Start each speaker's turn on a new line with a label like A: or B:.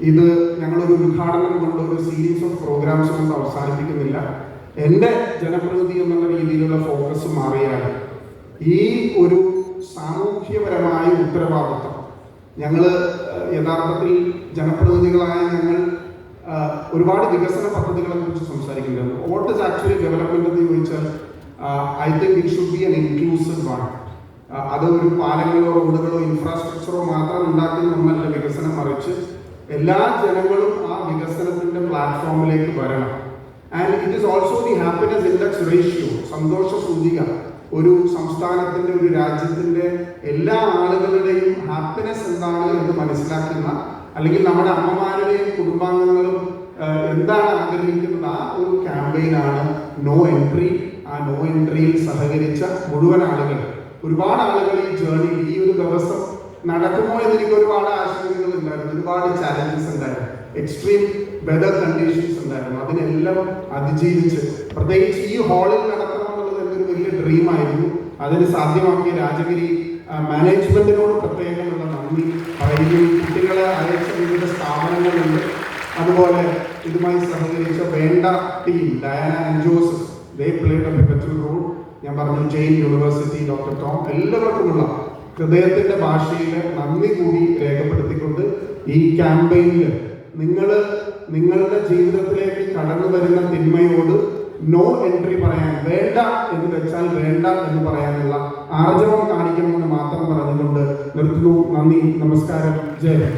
A: ഇത് ഞങ്ങളൊരു ഉദ്ഘാടനം കൊണ്ട് ഒരു സീരീസ് ഓഫ് പ്രോഗ്രാംസ് കൊണ്ട് അവസാനിപ്പിക്കുന്നില്ല. എൻ്റെ ജനപ്രതിനിധി എന്നുള്ള രീതിയിലുള്ള ഫോക്കസ് മാറിയാൽ ഈ ഒരു സാമൂഹ്യപരമായ ഉത്തരവാദിത്വം ഞങ്ങൾ യഥാർത്ഥത്തിൽ ജനപ്രതിനിധികളായ ഞങ്ങൾ ഒരുപാട് വികസന പദ്ധതികളെ കുറിച്ച് സംസാരിക്കുന്നുണ്ട്. വാട്ട് ഇസ് ആക്ച്വലി ഡെവലപ്മെന്റ് എന്ന് ചോദിച്ചാൽ I think it should be N inclusive one. അത് ഒരു പാലങ്ങളോ റോഡുകളോ ഇൻഫ്രാസ്ട്രക്ചറോ മാത്രം ഉണ്ടാക്കുന്ന ഒന്നല്ല വികസനം, മറിച്ച് എല്ലാ ജനങ്ങളും ആ വികസനത്തിന്റെ പ്ലാറ്റ്ഫോമിലേക്ക് വരണം. And it is also the happiness index ratio, സന്തോഷ സൂചിക. ഒരു സംസ്ഥാനത്തിന്റെ, ഒരു രാജ്യത്തിന്റെ എല്ലാ ആളുകളുടെയും ഹാപ്പിനെസ് എന്താണ് എന്ന് മനസ്സിലാക്കുന്ന, അല്ലെങ്കിൽ നമ്മുടെ അമ്മമാരുടെയും കുടുംബാംഗങ്ങളും എന്താണ് ആഗ്രഹിക്കുന്നത്, ആ ഒരു ക്യാമ്പയിനാണ് നോ എൻട്രി. ആ നോ എൻട്രിയിൽ സഹകരിച്ച മുഴുവൻ ആളുകൾ, ഒരുപാട് ആളുകൾ ഈ ജേർണി, ഈ ഒരു ദിവസം നടക്കുമോ എന്നെനിക്ക് ഒരുപാട് ആശങ്കകൾ ഉണ്ടായിരുന്നു, ഒരുപാട് ചാലഞ്ചസ് ഉണ്ടായിരുന്നു, എക്സ്ട്രീം വെതർ കണ്ടീഷൻസ് ഉണ്ടായിരുന്നു. അതിനെല്ലാം അതിജീവിച്ച്, പ്രത്യേകിച്ച് ഈ ഹാളിൽ നടത്തണം എന്നുള്ളത് എൻ്റെ ഒരു വലിയ ഡ്രീമായിരുന്നു. അതിന് സാധ്യമാക്കിയ രാജഗിരി മാനേജ്മെന്റിനോട് പ്രത്യേകമുള്ള നന്ദി പറയുന്നു. കുട്ടികളെ അയച്ച വിവിധ സ്ഥാപനങ്ങളുണ്ട്, അതുപോലെ ഇതുമായി സഹകരിച്ച വേണ്ട team, Diana and Joseph, they played a pivotal role. ഞാൻ പറഞ്ഞു ജെയിൻ യൂണിവേഴ്സിറ്റി, ഡോക്ടർ ടോം, എല്ലാവർക്കുമുള്ള ഹൃദയത്തിന്റെ ഭാഷയിൽ നന്ദി കൂടി രേഖപ്പെടുത്തിക്കൊണ്ട് ഈ ക്യാമ്പയിനിൽ നിങ്ങളുടെ ജീവിതത്തിലേക്ക് കടന്നു വരുന്ന തിന്മയോട് നോ എൻട്രി പറയാൻ, വേണ്ട എന്ന് വെച്ചാൽ വേണ്ട എന്ന് പറയാനുള്ള ആർജവം കാണിക്കണമെന്ന് മാത്രം പറഞ്ഞുകൊണ്ട് നിർത്തുന്നു. നന്ദി, നമസ്കാരം, ജയ്.